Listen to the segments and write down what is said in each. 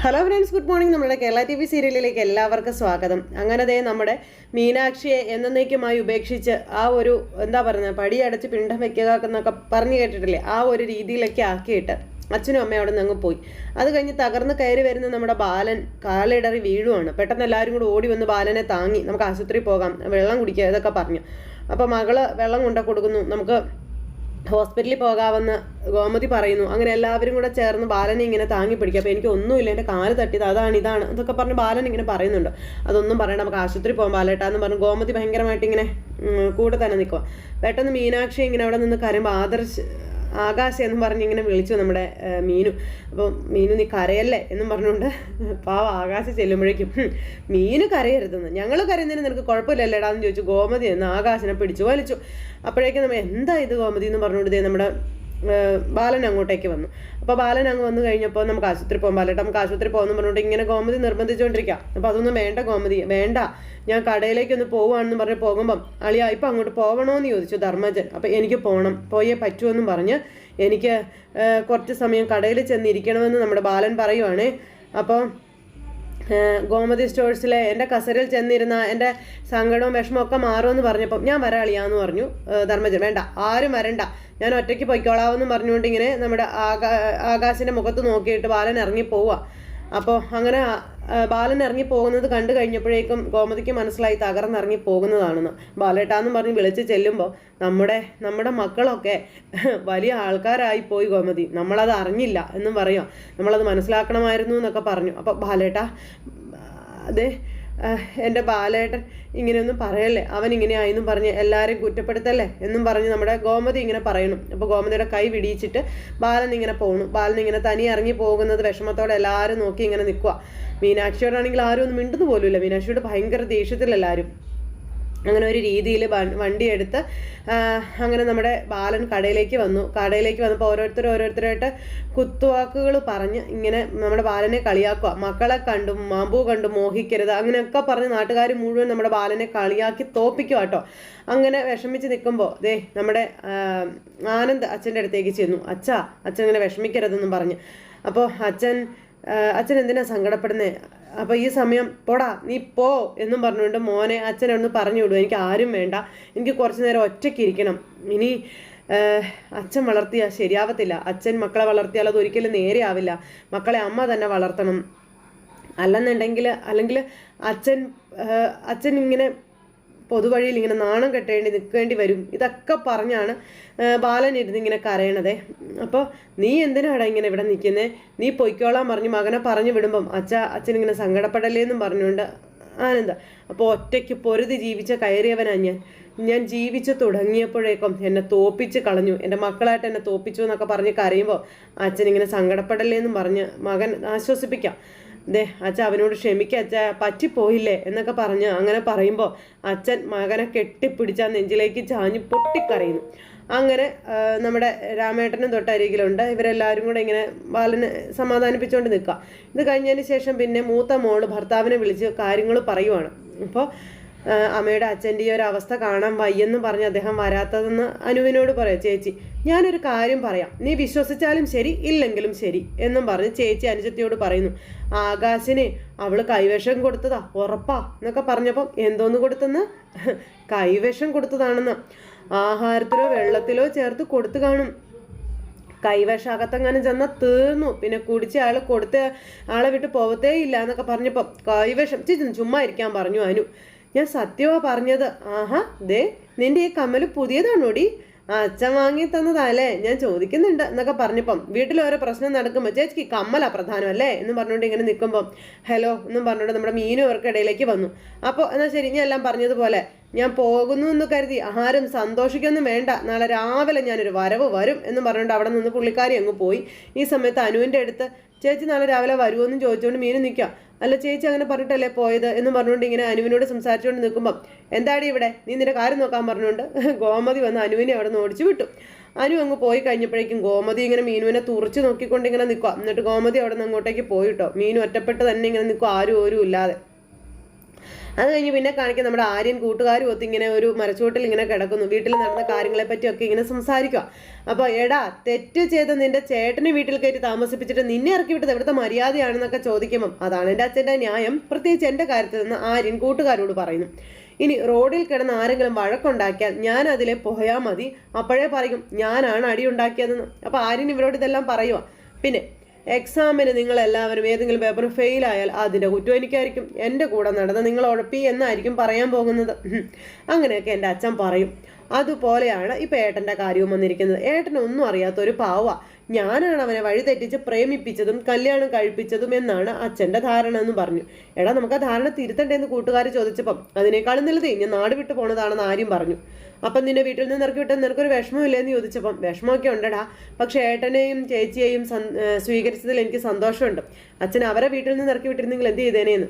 Hello friends, good morning. നമ്മുടെ Kerala TV സീരിയലിലേക്ക് എല്ലാവർക്കും സ്വാഗതം. അങ്ങനെ നമ്മുടെ മീനാക്ഷിയെ എന്നേക്കുമായി ഉപേക്ഷിച്ച് ആ ഒരു എന്താ പറയുന്നത്, പടിയടച്ച് പിണ്ടം വെക്കുക എന്നൊക്കെ പറഞ്ഞു കേട്ടിട്ടില്ലേ, ആ ഒരു രീതിയിലൊക്കെ ആക്കിയിട്ട് അച്ഛനും അമ്മയും അവിടെ നിന്ന് അങ്ങ് പോയി. അത് കഴിഞ്ഞ് തകർന്ന് കയറി വരുന്ന നമ്മുടെ ബാലൻ കാലിടറി വീഴുവാണ്. പെട്ടെന്ന് എല്ലാവരും കൂടി ഓടി വന്ന് ബാലനെ താങ്ങി, നമുക്ക് ആശുപത്രിയിൽ പോകാം, വെള്ളം കുടിക്കുക, ഇതൊക്കെ പറഞ്ഞു. അപ്പോൾ മകള് വെള്ളം കൊണ്ടു കൊടുക്കുന്നു, നമുക്ക് ഹോസ്പിറ്റലിൽ പോകാമെന്ന് ഗോമതി പറയുന്നു. അങ്ങനെ എല്ലാവരും കൂടെ ചേർന്ന് ബാലനെ ഇങ്ങനെ താങ്ങി പിടിക്കുക. അപ്പോൾ എനിക്ക് ഒന്നുമില്ല, എൻ്റെ കാല് തട്ടിയത് അതാണ് ഇതാണ് ഇതൊക്കെ പറഞ്ഞ് ബാലൻ ഇങ്ങനെ പറയുന്നുണ്ട്. അതൊന്നും പറയണ്ട, നമുക്ക് ആശുപത്രി പോകാൻ ബാലേട്ടാന്ന് പറഞ്ഞു ഗോമതി ഭയങ്കരമായിട്ട് ഇങ്ങനെ കൂടെ തന്നെ നിൽക്കുക. പെട്ടെന്ന് മീനാക്ഷി ഇങ്ങനെ അവിടെ നിന്ന് കരയുമ്പോൾ ആകാശം എന്നും പറഞ്ഞ് ഇങ്ങനെ വിളിച്ചു നമ്മുടെ മീനു. അപ്പോൾ മീനു നീ കരയല്ലേ എന്നും പറഞ്ഞുകൊണ്ട് ആകാശം ചെല്ലുമ്പോഴേക്കും മീനു കരയരുതെന്ന്, ഞങ്ങൾ കരയുന്നതിന് നിനക്ക് കുഴപ്പമില്ലല്ലേടാന്ന് ചോദിച്ചു ഗോമതി എന്ന് ആകാശനെ പിടിച്ചു വലിച്ചു. അപ്പോഴേക്കും നമ്മൾ എന്താ ഇത് ഗോമതി എന്ന് പറഞ്ഞുകൊണ്ട് നമ്മുടെ ബാലൻ അങ്ങോട്ടേക്ക് വന്നു. അപ്പോൾ ബാലൻ അങ്ങ് വന്നു കഴിഞ്ഞപ്പോൾ നമുക്ക് ആശുപത്രി പോകാൻ ബാലേട്ടാ, നമുക്ക് ആശുപത്രി പോകുന്നു പറഞ്ഞുകൊണ്ട് ഇങ്ങനെ ഗോമതി നിർബന്ധിച്ചുകൊണ്ടിരിക്കുക. അപ്പോൾ അതൊന്നും വേണ്ട ഗോമതി, വേണ്ട, ഞാൻ കടയിലേക്കൊന്ന് പോവുകയാണെന്ന് പറഞ്ഞ് പോകുമ്പം അളിയാ ഇപ്പം അങ്ങോട്ട് പോകണമെന്ന് ചോദിച്ചു ധർമ്മജൻ. അപ്പോൾ എനിക്ക് പോകണം, പോയേ പറ്റുമെന്നും പറഞ്ഞ് എനിക്ക് കുറച്ച് സമയം കടയിൽ ചെന്നിരിക്കണമെന്ന് നമ്മുടെ ബാലൻ പറയുവാണേ. അപ്പോൾ ഗോമതി സ്റ്റോഴ്സിലെ എൻ്റെ കസരിൽ ചെന്നിരുന്ന എൻ്റെ സങ്കടവും വിഷമവും ഒക്കെ മാറുമെന്ന് പറഞ്ഞപ്പം ഞാൻ വരാളിയാന്ന് പറഞ്ഞു ധർമ്മജൻ. വേണ്ട, ആരും വരണ്ട, ഞാൻ ഒറ്റയ്ക്ക് പൊയ്ക്കോളാവെന്നും പറഞ്ഞുകൊണ്ട് ഇങ്ങനെ നമ്മുടെ ആകാശിൻ്റെ മുഖത്ത് നോക്കിയിട്ട് ബാലൻ ഇറങ്ങി പോവുക. അപ്പോൾ അങ്ങനെ ബാലൻ ഇറങ്ങി പോകുന്നത് കണ്ടു കഴിഞ്ഞപ്പോഴേക്കും ഗോമതിക്ക് മനസ്സിലായി തകർന്നിറങ്ങി പോകുന്നതാണെന്ന്. ബാലേട്ടാന്നും പറഞ്ഞ് വിളിച്ച് ചെല്ലുമ്പോൾ നമ്മുടെ മക്കളൊക്കെ വലിയ ആൾക്കാരായി പോയി ഗോമതി, നമ്മളത് അറിഞ്ഞില്ല എന്നും പറയാം, നമ്മളത് മനസ്സിലാക്കണമായിരുന്നു എന്നൊക്കെ പറഞ്ഞു. അപ്പോൾ ബാലേട്ടാ, അതെ എൻ്റെ ബാലേട്ടൻ ഇങ്ങനെയൊന്നും പറയല്ലേ, അവൻ ഇങ്ങനെയായെന്നും പറഞ്ഞ് എല്ലാവരെയും കുറ്റപ്പെടുത്തല്ലേ എന്നും പറഞ്ഞ് നമ്മുടെ ഗോമതി ഇങ്ങനെ പറയണം. അപ്പോൾ ഗോമതിയുടെ കൈ പിടിച്ചിട്ട് ബാലൻ ഇങ്ങനെ പോകണം. ബാലൻ ഇങ്ങനെ തനി ഇറങ്ങി പോകുന്നത് വിഷമത്തോടെ എല്ലാവരും നോക്കി ഇങ്ങനെ നിൽക്കുക. മീനാക്ഷിയോടാണെങ്കിൽ ആരും ഒന്നും മിണ്ടുന്നു പോലുമില്ല, മീനാക്ഷിയോട് ഭയങ്കര ദേഷ്യത്തിലെല്ലാവരും. അങ്ങനെ ഒരു രീതിയിൽ വണ്ടിയെടുത്ത് അങ്ങനെ നമ്മുടെ ബാലൻ കടയിലേക്ക് വന്നു. കടയിലേക്ക് വന്നപ്പോൾ ഓരോരുത്തരായിട്ട് കുത്തുവാക്കുകൾ പറഞ്ഞ് ഇങ്ങനെ നമ്മുടെ ബാലനെ കളിയാക്കുക. മക്കളെ കണ്ടും മാമ്പൂ കണ്ടും മോഹിക്കരുത് അങ്ങനെയൊക്കെ പറഞ്ഞ് നാട്ടുകാർ മുഴുവൻ നമ്മുടെ ബാലനെ കളിയാക്കി തോപ്പിക്കുക കേട്ടോ. അങ്ങനെ വിഷമിച്ച് നിൽക്കുമ്പോൾ നമ്മുടെ ആനന്ദ് അച്ഛൻ്റെ അടുത്തേക്ക് ചെന്നു. അച്ഛൻ ഇങ്ങനെ വിഷമിക്കരുതെന്നും പറഞ്ഞ്. അപ്പോൾ അച്ഛൻ എന്തിനാ സങ്കടപ്പെടുന്നേ? അപ്പോൾ ഈ സമയം പോടാ നീ പോ എന്നും പറഞ്ഞുകൊണ്ട് മോനെ അച്ഛനൊന്ന് പറഞ്ഞു വിടും, എനിക്ക് ആരും വേണ്ട, എനിക്ക് കുറച്ച് നേരം ഒറ്റയ്ക്ക് ഇരിക്കണം, ഇനി അച്ഛൻ വളർത്തിയാൽ ശരിയാവത്തില്ല, അച്ഛൻ മക്കളെ വളർത്തിയാൽ അത് ഒരിക്കലും നേരെ ആവില്ല, മക്കളെ അമ്മ തന്നെ വളർത്തണം, അല്ലെങ്കിൽ അച്ഛൻ ഇങ്ങനെ പൊതുവഴിയിൽ ഇങ്ങനെ നാണം കെട്ടേണ്ടി നിൽക്കേണ്ടി വരും. ഇതൊക്കെ പറഞ്ഞാണ് ബാലൻ ഇരുന്നിങ്ങനെ കരയണതേ. അപ്പോൾ നീ എന്തിനാടാ ഇങ്ങനെ ഇവിടെ നിൽക്കുന്നേ, നീ പൊയ്ക്കോളാൻ പറഞ്ഞ് മകനെ പറഞ്ഞു വിടുമ്പം അച്ഛനിങ്ങനെ സങ്കടപ്പെടല്ലേ എന്നും പറഞ്ഞുകൊണ്ട് ആനന്ദ. അപ്പോൾ ഒറ്റയ്ക്ക് പൊരുതി ജീവിച്ച കയറിയവനാ ഞാൻ ജീവിച്ചു തുടങ്ങിയപ്പോഴേക്കും എന്നെ തോപ്പിച്ച് കളഞ്ഞു, എൻ്റെ മക്കളായിട്ട് എന്നെ തോപ്പിച്ചു എന്നൊക്കെ പറഞ്ഞ് കരയുമ്പോൾ അച്ഛനിങ്ങനെ സങ്കടപ്പെടല്ലേ എന്നും പറഞ്ഞ് മകൻ ആശ്വസിപ്പിക്കാം. അച്ഛൻ അവനോട് ക്ഷമിക്കുക, അച്ഛ പറ്റിപ്പോയില്ലേ എന്നൊക്കെ പറഞ്ഞ് അങ്ങനെ പറയുമ്പോൾ അച്ഛൻ മകനെ കെട്ടിപ്പിടിച്ച നെഞ്ചിലേക്ക് ചാഞ്ഞ് പൊട്ടിക്കരയുന്നു. അങ്ങനെ നമ്മുടെ രാമേട്ടനും തൊട്ടരികിലുണ്ട്. ഇവരെല്ലാവരും കൂടെ ഇങ്ങനെ ബാലനെ സമാധാനിപ്പിച്ചുകൊണ്ട് നിൽക്കുക. ഇത് കഴിഞ്ഞതിന് ശേഷം പിന്നെ മൂത്ത മോള് ഭർത്താവിനെ വിളിച്ച് കാര്യങ്ങൾ പറയുവാണ്. അപ്പോൾ അമ്മയുടെ അച്ഛൻ്റെ ഈ ഒരു അവസ്ഥ കാണാൻ വയ്യെന്ന് പറഞ്ഞ് അദ്ദേഹം വരാത്തതെന്ന് അനുവിനോട് പറയാം. ചേച്ചി ഞാനൊരു കാര്യം പറയാം, നീ വിശ്വസിച്ചാലും ശരി ഇല്ലെങ്കിലും ശരി എന്നും പറഞ്ഞ് ചേച്ചി അനുജത്തിയോട് പറയുന്നു. ആകാശിനെ അവള് കൈവേഷം കൊടുത്തതാ ഉറപ്പാ എന്നൊക്കെ പറഞ്ഞപ്പം എന്തോന്ന് കൊടുത്തെന്ന്, കൈവേഷം കൊടുത്തതാണെന്ന്, ആഹാരത്തിലോ വെള്ളത്തിലോ ചേർത്ത് കൊടുത്തു കാണും, കൈവേഷം അകത്തെങ്ങാനും ചെന്നാൽ തീർന്നു, പിന്നെ കുടിച്ച ആളെ വിട്ട് പോവത്തേ ഇല്ല എന്നൊക്കെ പറഞ്ഞപ്പോൾ കൈവേഷം ചുമ്മാ ഇരിക്കാൻ പറഞ്ഞു അനു. ഞാൻ സത്യമാ പറഞ്ഞത്. ആഹാ നിന്റെ ഈ കമ്മല് പുതിയതാണോടി, അച്ഛൻ വാങ്ങി തന്നതല്ലേ, ഞാൻ ചോദിക്കുന്നുണ്ട് എന്നൊക്കെ പറഞ്ഞപ്പം വീട്ടിൽ ഓരോ പ്രശ്നം നടക്കുമ്പോൾ ചേച്ചിക്ക് കമ്മലാ പ്രധാനം അല്ലേ എന്ന് പറഞ്ഞുകൊണ്ട് ഇങ്ങനെ നിൽക്കുമ്പം ഹലോ എന്നും പറഞ്ഞുകൊണ്ട് നമ്മുടെ മീനും അവർക്കിടയിലേക്ക് വന്നു. അപ്പോൾ എന്നാൽ ശരി, ഞാൻ എല്ലാം പറഞ്ഞതുപോലെ ഞാൻ പോകുന്നു എന്ന് കരുതി ആരും സന്തോഷിക്കൊന്നും വേണ്ട, നാളെ രാവിലെ ഞാനൊരു വരവ് വരും എന്നും പറഞ്ഞുകൊണ്ട് അവിടെ നിന്ന് പുള്ളിക്കാരി അങ്ങ് പോയി. ഈ സമയത്ത് അനുവിൻ്റെ അടുത്ത് ചേച്ചി നാളെ രാവിലെ വരുമെന്നും ചോദിച്ചുകൊണ്ട് മീനും നിൽക്കുക. അല്ല ചേച്ചി അങ്ങനെ പറഞ്ഞിട്ടല്ലേ പോയത് എന്നും പറഞ്ഞുകൊണ്ട് ഇങ്ങനെ അനുവിനോട് സംസാരിച്ചുകൊണ്ട് നിൽക്കുമ്പം എന്താടി ഇവിടെ, നീ നിന്റെ കാര്യം നോക്കാൻ പറഞ്ഞുകൊണ്ട് ഗോമതി വന്ന് അനുവിനെ അവിടെ നിന്ന് ഓടിച്ചു വിട്ടു. അനു അങ്ങ് പോയി കഴിഞ്ഞപ്പോഴേക്കും ഗോമതി ഇങ്ങനെ മീനുവിനെ തുറച്ച് നോക്കിക്കൊണ്ട് ഇങ്ങനെ നിൽക്കുക. എന്നിട്ട് ഗോമതി അവിടെ നിന്ന് അങ്ങോട്ടേക്ക് പോയിട്ടോ. മീനു ഒറ്റപ്പെട്ട് തന്നെ ഇങ്ങനെ നിൽക്കുക, ആരും ഇല്ലാതെ. അത് കഴിഞ്ഞ് പിന്നെ കാണിക്കാൻ നമ്മുടെ ആര്യൻ കൂട്ടുകാരും ഒത്ത് ഇങ്ങനെ ഒരു മരച്ചുവട്ടിൽ ഇങ്ങനെ കിടക്കുന്നു. വീട്ടിൽ നടന്ന കാര്യങ്ങളെ പറ്റിയൊക്കെ ഇങ്ങനെ സംസാരിക്കുക. അപ്പോൾ എടാ, തെറ്റ് ചെയ്ത് നിന്റെ ചേട്ടനെ വീട്ടിൽ കയറ്റി താമസിപ്പിച്ചിട്ട് നിന്നെ ഇറക്കി വിട്ടത് എവിടുത്തെ മര്യാദയാണെന്നൊക്കെ ചോദിക്കുമ്പം അതാണ് എൻ്റെ അച്ഛൻ്റെ ന്യായം, പ്രത്യേകിച്ച് എൻ്റെ കാര്യത്തിൽ നിന്ന് ആര്യൻ കൂട്ടുകാരോട് പറയുന്നു. ഇനി റോഡിൽ കിടന്ന് ആരെങ്കിലും വഴക്കുണ്ടാക്കിയാൽ ഞാൻ അതിലെ പോയാൽ മതി, അപ്പോഴേ പറയും ഞാനാണ് അടി ഉണ്ടാക്കിയതെന്ന്. അപ്പോൾ ആര്യൻ ഇവരോട് ഇതെല്ലാം പറയുക. പിന്നെ എക്സാമിന് നിങ്ങളെല്ലാവരും ഏതെങ്കിലും പേപ്പർ ഫെയിലായാൽ അതിൻ്റെ കുറ്റം എനിക്കായിരിക്കും, എൻ്റെ കൂടെ നടന്ന് നിങ്ങൾ ഉഴപ്പി എന്നായിരിക്കും പറയാൻ പോകുന്നത്. അങ്ങനെയൊക്കെ എൻ്റെ അച്ഛൻ പറയും. അതുപോലെയാണ് ഇപ്പം ഏട്ടൻ്റെ കാര്യവും വന്നിരിക്കുന്നത്. ഏട്ടനൊന്നും അറിയാത്ത ഒരു പാവ, ഞാനാണ് അവനെ വഴിതെറ്റിച്ച് പ്രേമിപ്പിച്ചതും കല്യാണം കഴിപ്പിച്ചതും എന്നാണ് അച്ഛൻ്റെ ധാരണ എന്ന് പറഞ്ഞു. എടാ, നമുക്ക് ആ ധാരണ തിരുത്തണ്ടേന്ന് കൂട്ടുകാർ ചോദിച്ചപ്പം അതിനേക്കാളും നല്ലത് ഞാൻ നാട് വിട്ടു പോണതാണെന്ന് ആര്യം പറഞ്ഞു. അപ്പം നിന്നെ വീട്ടിൽ നിന്ന് ഇറക്കി വിട്ടാൽ നിനക്കൊരു വിഷമമില്ലെന്ന് ചോദിച്ചപ്പം വിഷമമൊക്കെ ഉണ്ടടാ, പക്ഷെ ഏട്ടനെയും ചേച്ചിയെയും സ്വീകരിച്ചതിൽ എനിക്ക് സന്തോഷമുണ്ട്. അച്ഛൻ അവരെ വീട്ടിൽ നിന്ന് ഇറക്കി വിട്ടിരുന്നെങ്കിൽ എന്ത് ചെയ്തേനേന്ന്.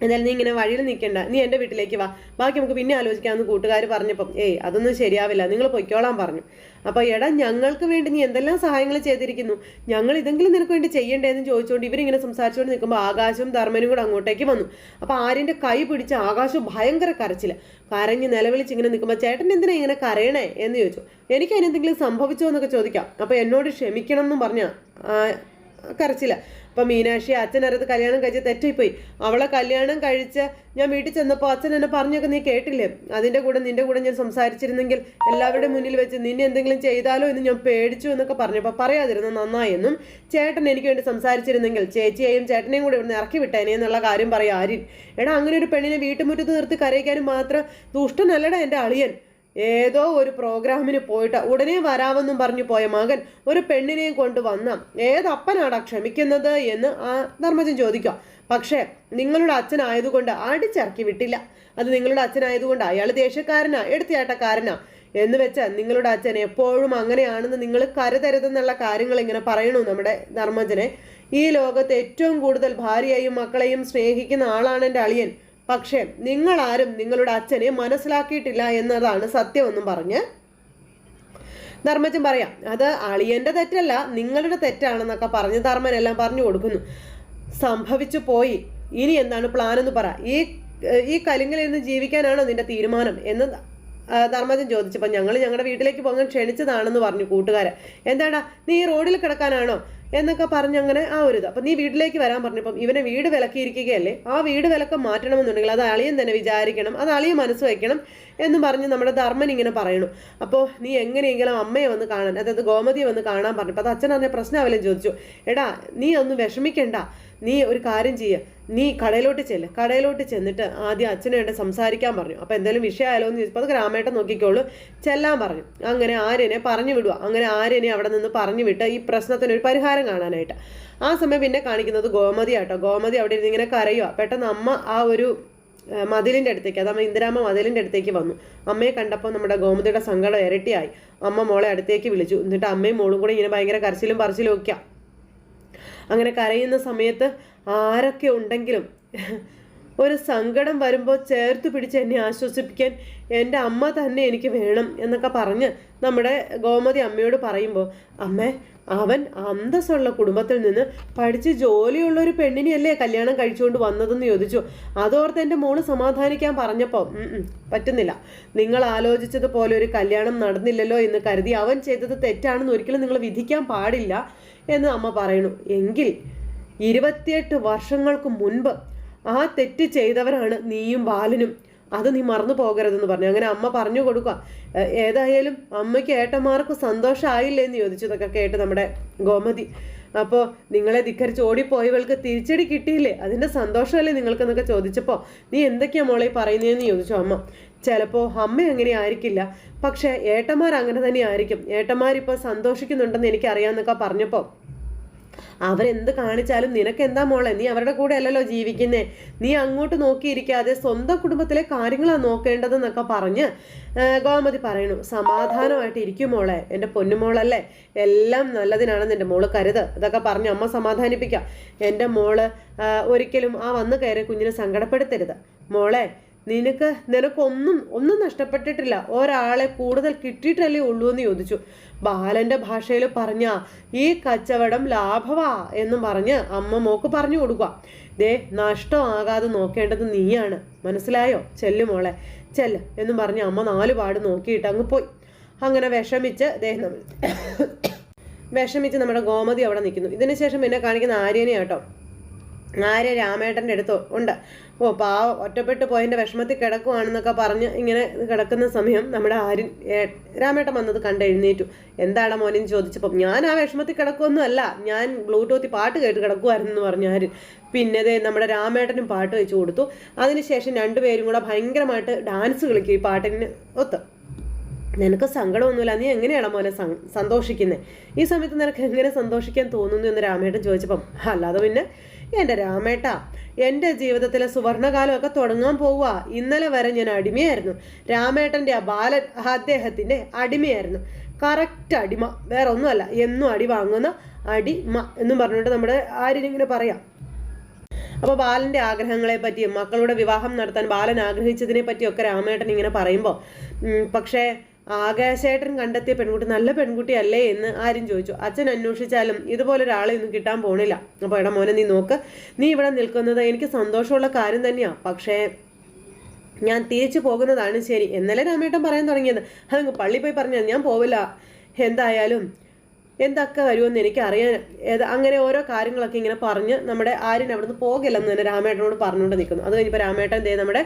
എന്നാലും നീ ഇങ്ങനെ വഴിയിൽ നിൽക്കണ്ട, നീ എൻ്റെ വീട്ടിലേക്ക് വാ, ബാക്കി നമുക്ക് പിന്നെ ആലോചിക്കാമെന്ന് കൂട്ടുകാർ പറഞ്ഞപ്പം അതൊന്നും ശരിയാവില്ല, നിങ്ങൾ പൊയ്ക്കോളാൻ പറഞ്ഞു. അപ്പോൾ എടാ, ഞങ്ങൾക്ക് വേണ്ടി നീ എന്തെല്ലാം സഹായങ്ങൾ ചെയ്തിരിക്കുന്നു, ഞങ്ങൾ ഇതെങ്കിലും നിനക്ക് വേണ്ടി ചെയ്യണ്ടേന്ന് ചോദിച്ചുകൊണ്ട് ഇവരിങ്ങനെ സംസാരിച്ചുകൊണ്ട് നിൽക്കുമ്പോൾ ആകാശവും ധർമ്മനും കൂടെ അങ്ങോട്ടേക്ക് വന്നു. അപ്പോൾ ആര്യൻ്റെ കൈ പിടിച്ച് ആകാശവും ഭയങ്കര കരച്ചില്ല, കരഞ്ഞ് നിലവിളിച്ച് ഇങ്ങനെ നിൽക്കുമ്പോൾ ചേട്ടൻ എന്തിനാ ഇങ്ങനെ കരയണേ എന്ന് ചോദിച്ചു. എനിക്ക് അതിനെന്തെങ്കിലും സംഭവിച്ചോ എന്നൊക്കെ ചോദിക്കാം. അപ്പോൾ എന്നോട് ക്ഷമിക്കണം എന്നും പറഞ്ഞാൽ കരച്ചില്ല. അപ്പം മീനാക്ഷി അച്ഛനടുത്ത് കല്യാണം കഴിച്ച് തെറ്റിപ്പോയി, അവളെ കല്യാണം കഴിച്ച് ഞാൻ വീട്ടിൽ ചെന്നപ്പോൾ അച്ഛൻ എന്നെ പറഞ്ഞൊക്കെ നീ കേട്ടില്ലേ, അതിൻ്റെ കൂടെ നിൻ്റെ കൂടെ ഞാൻ സംസാരിച്ചിരുന്നെങ്കിൽ എല്ലാവരുടെ മുന്നിൽ വെച്ച് നിന്നെ എന്തെങ്കിലും ചെയ്താലോ എന്ന് ഞാൻ പേടിച്ചു എന്നൊക്കെ പറഞ്ഞപ്പോൾ പറയാതിരുന്ന നന്നായെന്നും ചേട്ടൻ എനിക്ക് വേണ്ടി സംസാരിച്ചിരുന്നെങ്കിൽ ചേച്ചിയെയും ചേട്ടനെയും കൂടെ ഇവിടുന്ന് ഇറക്കി വിട്ടേനെ എന്നുള്ള കാര്യം പറയാം ആര്യൻ. എടാ, അങ്ങനെ ഒരു പെണ്ണിനെ വീട്ടുമുറ്റത്ത് നിർത്തി കരയിക്കാനും മാത്രം ദുഷ്ടനല്ലടാ എൻ്റെ അളിയൻ. ഏതോ ഒരു പ്രോഗ്രാമിന് പോയിട്ട് ഉടനെ വരാമെന്നും പറഞ്ഞു പോയ മകൻ ഒരു പെണ്ണിനെയും കൊണ്ടുവന്ന ഏതപ്പനാടാ ക്ഷമിക്കുന്നത് എന്ന് ധർമ്മജൻ ചോദിക്കുക. പക്ഷേ നിങ്ങളുടെ അച്ഛനായതുകൊണ്ട് അടിച്ചിറക്കി വിട്ടില്ല. അത് നിങ്ങളുടെ അച്ഛനായതുകൊണ്ട് അയാൾ ദേഷ്യക്കാരനാ, എടുത്തിയാട്ടക്കാരനാ എന്ന് വെച്ചാൽ നിങ്ങളുടെ അച്ഛൻ എപ്പോഴും അങ്ങനെയാണെന്ന് നിങ്ങൾ കരുതരുതെന്നുള്ള കാര്യങ്ങൾ ഇങ്ങനെ പറയണു നമ്മുടെ ധർമ്മജനെ. ഈ ലോകത്ത് ഏറ്റവും കൂടുതൽ ഭാര്യയെയും മക്കളെയും സ്നേഹിക്കുന്ന ആളാണ് എൻ്റെ അളിയൻ. പക്ഷേ നിങ്ങളാരും നിങ്ങളുടെ അച്ഛനെ മനസ്സിലാക്കിയിട്ടില്ല എന്നതാണ് സത്യമെന്നും പറഞ്ഞ് ധർമ്മജൻ പറയാം. അത് അളിയൻ്റെ തെറ്റല്ല, നിങ്ങളുടെ തെറ്റാണെന്നൊക്കെ പറഞ്ഞ് ധർമ്മനെല്ലാം പറഞ്ഞു കൊടുക്കുന്നു. സംഭവിച്ചു പോയി, ഇനി എന്താണ് പ്ലാൻ എന്ന് പറ. ഈ കലിങ്ങളിൽ നിന്ന് ജീവിക്കാനാണോ നിന്റെ തീരുമാനം എന്ന് ധർമ്മജൻ ചോദിച്ചപ്പോൾ ഞങ്ങളുടെ വീട്ടിലേക്ക് പോകാൻ ക്ഷണിച്ചതാണെന്ന് പറഞ്ഞു കൂട്ടുകാരെ. എന്താടാ, നീ റോഡിൽ കിടക്കാനാണോ എന്നൊക്കെ പറഞ്ഞങ്ങനെ ആ ഒരു ഇത്. അപ്പം നീ വീട്ടിലേക്ക് വരാൻ പറഞ്ഞപ്പം ഇവനെ വീട് വിലക്കിയിരിക്കുകയല്ലേ, ആ വീട് വിലക്കം മാറ്റണമെന്നുണ്ടെങ്കിൽ അത് അളിയൻ തന്നെ വിചാരിക്കണം, അത് അളിയൻ മനസ്സ് വയ്ക്കണം എന്നും പറഞ്ഞ് നമ്മുടെ ധർമ്മൻ ഇങ്ങനെ പറയണു. അപ്പോൾ നീ എങ്ങനെയെങ്കിലും അമ്മയെ വന്ന് കാണാൻ, അതായത് ഗോമതിയെ വന്ന് കാണാൻ പറഞ്ഞപ്പോൾ അത് അച്ഛൻ അതിനെ പ്രശ്നമാവില്ലെന്ന് ചോദിച്ചു. എടാ, നീ ഒന്നും വിഷമിക്കണ്ട, നീ ഒരു കാര്യം ചെയ്യുക, നീ കടയിലോട്ട് ചെന്നിട്ട് ആദ്യം അച്ഛനായിട്ട് സംസാരിക്കാൻ പറഞ്ഞു. അപ്പോൾ എന്തെങ്കിലും വിഷയമായാലോ എന്ന് ചോദിച്ചപ്പോൾ അത് ഗ്രാമേട്ടൻ നോക്കിക്കോളൂ, ചെല്ലാൻ പറഞ്ഞു. അങ്ങനെ ആര്യനെ പറഞ്ഞു വിടുക. അങ്ങനെ ആര്യനെ അവിടെ നിന്ന് പറഞ്ഞു വിട്ട് ഈ പ്രശ്നത്തിനൊരു പരിഹാരം കാണാനായിട്ട്. ആ സമയം പിന്നെ കാണിക്കുന്നത് ഗോമതി ആട്ടോ. ഗോമതി അവിടെ ഇരുന്ന് ഇങ്ങനെ കരയുക. പെട്ടെന്ന് അമ്മ ആ ഒരു മതിലിൻ്റെ അടുത്തേക്ക്, അതാ ഇന്ദിരാമ്മ മതിലിൻ്റെ അടുത്തേക്ക് വന്നു. അമ്മയെ കണ്ടപ്പോൾ നമ്മുടെ ഗോമതിയുടെ സങ്കടം ഇരട്ടിയായി. അമ്മ മോളെ അടുത്തേക്ക് വിളിച്ചു. എന്നിട്ട് അമ്മയും മോളും കൂടെ ഇങ്ങനെ ഭയങ്കര കരച്ചിലും പറച്ചിലും ഒക്കെ. അങ്ങനെ കരയുന്ന സമയത്ത് ആരൊക്കെ ഉണ്ടെങ്കിലും ഒരു സങ്കടം വരുമ്പോൾ ചേർത്ത് പിടിച്ച് എന്നെ ആശ്വസിപ്പിക്കാൻ എൻ്റെ അമ്മ തന്നെ എനിക്ക് വേണം എന്നൊക്കെ പറഞ്ഞ് നമ്മുടെ ഗോമതി അമ്മയോട് പറയുമ്പോൾ, അമ്മേ, അവൻ അന്തസ്സുള്ള കുടുംബത്തിൽ നിന്ന് പഠിച്ച് ജോലിയുള്ളൊരു പെണ്ണിനെയല്ലേ കല്യാണം കഴിച്ചുകൊണ്ട് വന്നതെന്ന് ചോദിച്ചു. അതോർത്ത് എൻ്റെ മോള് സമാധാനിക്കാൻ പറഞ്ഞപ്പോൾ പറ്റുന്നില്ല, നിങ്ങൾ ആലോചിച്ചതുപോലെ ഒരു കല്യാണം നടന്നില്ലല്ലോ എന്ന് കരുതി അവൻ ചെയ്തത് തെറ്റാണെന്ന് ഒരിക്കലും നിങ്ങൾ വിധിക്കാൻ പാടില്ല എന്ന് അമ്മ പറയണു. എങ്കിൽ 28 വർഷങ്ങൾക്ക് മുൻപ് ആ തെറ്റ് ചെയ്തവരാണ് നീയും ബാലനും, അത് നീ മറന്നു പോകരുതെന്ന് പറഞ്ഞു. അങ്ങനെ അമ്മ പറഞ്ഞു കൊടുക്കുക. ഏതായാലും അമ്മയ്ക്ക് ഏട്ടന്മാർക്ക് സന്തോഷമായില്ലേ എന്ന് ചോദിച്ചു. ഇതൊക്കെ കേട്ട് നമ്മുടെ ഗോമതി, അപ്പോൾ നിങ്ങളെ ധിക്കരിച്ച് ഓടിപ്പോയവൾക്ക് തിരിച്ചടി കിട്ടിയില്ലേ, അതിൻ്റെ സന്തോഷമല്ലേ നിങ്ങൾക്കെന്നൊക്കെ ചോദിച്ചപ്പോൾ നീ എന്തൊക്കെയാണ് മോളെ പറയുന്നതെന്ന് ചോദിച്ചു അമ്മ. ചിലപ്പോൾ അമ്മ അങ്ങനെ ആയിരിക്കില്ല, പക്ഷേ ഏട്ടന്മാർ അങ്ങനെ തന്നെ ആയിരിക്കും, ഏട്ടന്മാരിപ്പോൾ സന്തോഷിക്കുന്നുണ്ടെന്ന് എനിക്കറിയാമെന്നൊക്കെ പറഞ്ഞപ്പോൾ അവരെന്ത് കാണിച്ചാലും നിനക്കെന്താ മോളെ, നീ അവരുടെ കൂടെ അല്ലല്ലോ ജീവിക്കുന്നേ, നീ അങ്ങോട്ട് നോക്കിയിരിക്കാതെ സ്വന്തം കുടുംബത്തിലെ കാര്യങ്ങളാണ് നോക്കേണ്ടതെന്നൊക്കെ പറഞ്ഞ് ഗോമതി പറയണു. സമാധാനമായിട്ട് ഇരിക്കും മോളെ, എൻ്റെ പൊന്നുമോളല്ലേ, എല്ലാം നല്ലതിനാണെന്ന് എൻ്റെ മോള് കരുത്, ഇതൊക്കെ പറഞ്ഞ് അമ്മ സമാധാനിപ്പിക്കാം. എൻ്റെ മോള് ഒരിക്കലും ആ വന്നു കയറി കുഞ്ഞിനെ സങ്കടപ്പെടുത്തരുത് മോളെ, നിനക്കൊന്നും നഷ്ടപ്പെട്ടിട്ടില്ല, ഒരാളെ കൂടുതൽ കിട്ടിയിട്ടല്ലേ ഉള്ളൂ എന്ന് ചോദിച്ചു. ബാലന്റെ ഭാഷയിൽ പറഞ്ഞ ഈ കച്ചവടം ലാഭവാ എന്നും പറഞ്ഞ് അമ്മ മോക്ക് പറഞ്ഞു കൊടുക്കുക. ദേ നഷ്ടമാകാതെ നോക്കേണ്ടത് നീയാണ്, മനസ്സിലായോ? ചെല്ലു മോളെ ചെല്ല് എന്നും പറഞ്ഞ് അമ്മ 4 പാട് നോക്കിയിട്ട് അങ്ങ് പോയി. അങ്ങനെ വിഷമിച്ച് നമ്മുടെ ഗോമതി അവിടെ നിൽക്കുന്നു. ഇതിന് ശേഷം പിന്നെ കാണിക്കുന്ന ആര്യനെ കേട്ടോ. ആര്യ രാമേട്ടൻ്റെ അടുത്ത് ഉണ്ട്. പാവം ഒറ്റപ്പെട്ട് പോയതിൻ്റെ വിഷമത്തിൽ കിടക്കുവാണെന്നൊക്കെ പറഞ്ഞ് ഇങ്ങനെ കിടക്കുന്ന സമയം നമ്മുടെ രാമേട്ടൻ വന്നത് കണ്ടെഴുന്നേറ്റു. എന്താണ് മോനെന്ന് ചോദിച്ചപ്പോൾ ഞാൻ ആ വിഷമത്തിൽ കിടക്കുമൊന്നും അല്ല, ഞാൻ ബ്ലൂടൂത്തിൽ പാട്ട് കേട്ട് കിടക്കുമായിരുന്നു എന്ന് പറഞ്ഞു ആര്യൻ. പിന്നെ നമ്മുടെ രാമേട്ടനും പാട്ട് വെച്ച് കൊടുത്തു. അതിനുശേഷം രണ്ടുപേരും കൂടെ ഭയങ്കരമായിട്ട് ഡാൻസ് കളിക്കും ഈ പാട്ടിന് ഒത്ത്. നിനക്ക് സങ്കടമൊന്നുമില്ല, നീ എങ്ങനെയാണ് മോനെ സന്തോഷിക്കുന്നത്? ഈ സമയത്ത് നിനക്ക് എങ്ങനെ സന്തോഷിക്കാൻ തോന്നുന്നു എന്ന് രാമേട്ടൻ ചോദിച്ചപ്പം അല്ലാതെ പിന്നെ എൻ്റെ രാമേട്ട, എൻ്റെ ജീവിതത്തിലെ സുവർണകാലമൊക്കെ തുടങ്ങാൻ പോവുക. ഇന്നലെ വരെ ഞാൻ അടിമയായിരുന്നു, രാമേട്ടൻ്റെ അദ്ദേഹത്തിൻ്റെ അടിമയായിരുന്നു. കറക്റ്റ് അടിമ, വേറെ ഒന്നുമല്ല, എന്നും അടി വാങ്ങുന്ന അടിമ എന്നും പറഞ്ഞിട്ട് നമ്മുടെ ആര്യനിങ്ങനെ പറയാം. അപ്പോൾ ബാലൻ്റെ ആഗ്രഹങ്ങളെ പറ്റിയും മക്കളുടെ വിവാഹം നടത്താൻ ബാലൻ ആഗ്രഹിച്ചതിനെ പറ്റിയൊക്കെ രാമേട്ടൻ ഇങ്ങനെ പറയുമ്പോൾ പക്ഷേ ആകാശേട്ടൻ കണ്ടെത്തിയ പെൺകുട്ടി നല്ല പെൺകുട്ടിയല്ലേ എന്ന് ആരും ചോദിച്ചു. അച്ഛൻ അന്വേഷിച്ചാലും ഇതുപോലൊരാളെ ഒന്നും കിട്ടാൻ പോണില്ല. അപ്പോൾ എടാ മോനെ നീ നോക്ക്, നീ ഇവിടെ നിൽക്കുന്നത് എനിക്ക് സന്തോഷമുള്ള കാര്യം തന്നെയാണ്, പക്ഷേ ഞാൻ തിരിച്ചു പോകുന്നതാണ് ശരി. എന്നല്ലേ രാമേട്ടൻ പറയാൻ തുടങ്ങിയത്. അതങ്ങ് പള്ളി പോയി പറഞ്ഞാൽ ഞാൻ പോവില്ല, എന്തായാലും എന്തൊക്കെ വരുമെന്ന് എനിക്കറിയാൻ. അങ്ങനെ ഓരോ കാര്യങ്ങളൊക്കെ ഇങ്ങനെ പറഞ്ഞ് നമ്മുടെ ആര്യൻ അവിടുന്ന് പോകില്ലെന്ന് തന്നെ രാമേട്ടനോട് പറഞ്ഞുകൊണ്ട് നിൽക്കുന്നു. അത് കഴിഞ്ഞപ്പോൾ രാമേട്ടൻ നമ്മുടെ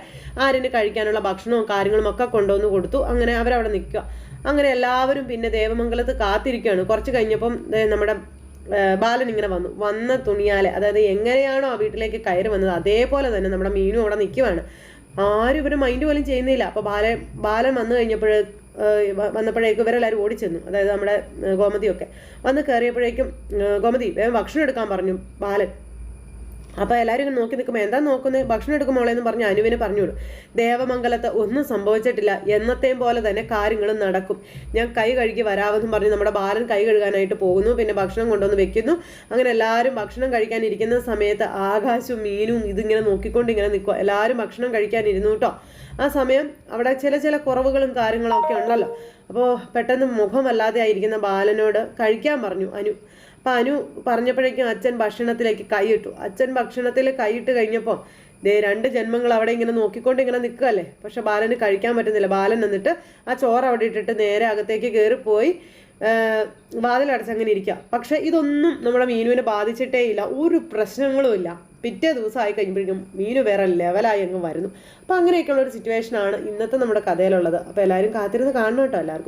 ആര്യന് കഴിക്കാനുള്ള ഭക്ഷണവും കാര്യങ്ങളും ഒക്കെ കൊണ്ടുവന്ന് കൊടുത്തു. അങ്ങനെ അവരവിടെ നിൽക്കുക. അങ്ങനെ എല്ലാവരും പിന്നെ ദേവമംഗലത്ത് കാത്തിരിക്കുകയാണ്. കുറച്ച് കഴിഞ്ഞപ്പം നമ്മുടെ ബാലൻ ഇങ്ങനെ വന്ന തുണിയാലെ, അതായത് എങ്ങനെയാണോ ആ വീട്ടിലേക്ക് കയറി വന്നത് അതേപോലെ തന്നെ നമ്മുടെ മീനും അവിടെ നിൽക്കുവാണ്. ആരും ഇവർ മൈൻഡ് പോലും ചെയ്യുന്നില്ല. അപ്പോൾ ബാലൻ വന്നു വന്നപ്പോഴേക്കും ഇവരെല്ലാവരും ഓടിച്ചെന്നു. അതായത് നമ്മുടെ ഗോമതിയൊക്കെ വന്ന് കയറിയപ്പോഴേക്കും ഗോമതി വേഗം ഭക്ഷണം എടുക്കാൻ പറഞ്ഞു ബാലൻ. അപ്പോൾ എല്ലാവരും ഇങ്ങനെ നോക്കി നിൽക്കുമ്പോൾ എന്താ നോക്കുന്നത്, ഭക്ഷണം എടുക്കുമ്പോളെന്ന് പറഞ്ഞ് അനുവിന് പറഞ്ഞു വിടും. ദേവമംഗലത്ത് ഒന്നും സംഭവിച്ചിട്ടില്ല, എന്നത്തെയും പോലെ തന്നെ കാര്യങ്ങളും നടക്കും. ഞാൻ കൈ കഴുകി വരാമെന്നും പറഞ്ഞ് നമ്മുടെ ബാലൻ കൈ കഴുകാനായിട്ട് പോകുന്നു. പിന്നെ ഭക്ഷണം കൊണ്ടുവന്ന് വെക്കുന്നു. അങ്ങനെ എല്ലാവരും ഭക്ഷണം കഴിക്കാനിരിക്കുന്ന സമയത്ത് ആകാശവും മീനും ഇതിങ്ങനെ നോക്കിക്കൊണ്ട് ഇങ്ങനെ നിൽക്കുക. എല്ലാവരും ഭക്ഷണം കഴിക്കാനിരുന്നു കേട്ടോ. ആ സമയം അവിടെ ചില കുറവുകളും കാര്യങ്ങളൊക്കെ ഉണ്ടല്ലോ. അപ്പോൾ പെട്ടെന്ന് മുഖമല്ലാതെ ആയിരിക്കുന്ന ബാലനോട് കഴിക്കാൻ പറഞ്ഞു അനു. അപ്പം അനു പറഞ്ഞപ്പോഴേക്കും അച്ഛൻ ഭക്ഷണത്തിലേക്ക് കൈയിട്ടു. അച്ഛൻ ഭക്ഷണത്തിൽ കൈയിട്ട് കഴിഞ്ഞപ്പോൾ 2 ജന്മങ്ങൾ അവിടെ ഇങ്ങനെ നോക്കിക്കൊണ്ട് ഇങ്ങനെ നിൽക്കുകയല്ലേ. പക്ഷെ ബാലന് കഴിക്കാൻ പറ്റുന്നില്ല. ബാലൻ എന്നിട്ട് ആ ചോറ് അവിടെ ഇട്ടിട്ട് നേരെ അകത്തേക്ക് കയറിപ്പോയി വാതിലടച്ചങ്ങനെ ഇരിക്കുക. പക്ഷെ ഇതൊന്നും നമ്മുടെ മീനുവിനെ ബാധിച്ചിട്ടേ ഇല്ല, ഒരു പ്രശ്നങ്ങളും ഇല്ല. പിറ്റേ ദിവസം ആയി കഴിയുമ്പോഴേക്കും മീനു വേറെ ലെവലായി അങ്ങ് വരുന്നു. അപ്പം അങ്ങനെയൊക്കെയുള്ളൊരു സിറ്റുവേഷനാണ് ഇന്നത്തെ നമ്മുടെ കഥയിലുള്ളത്. അപ്പോൾ എല്ലാവരും കാത്തിരുന്ന് കാണണം കേട്ടോ എല്ലാവർക്കും.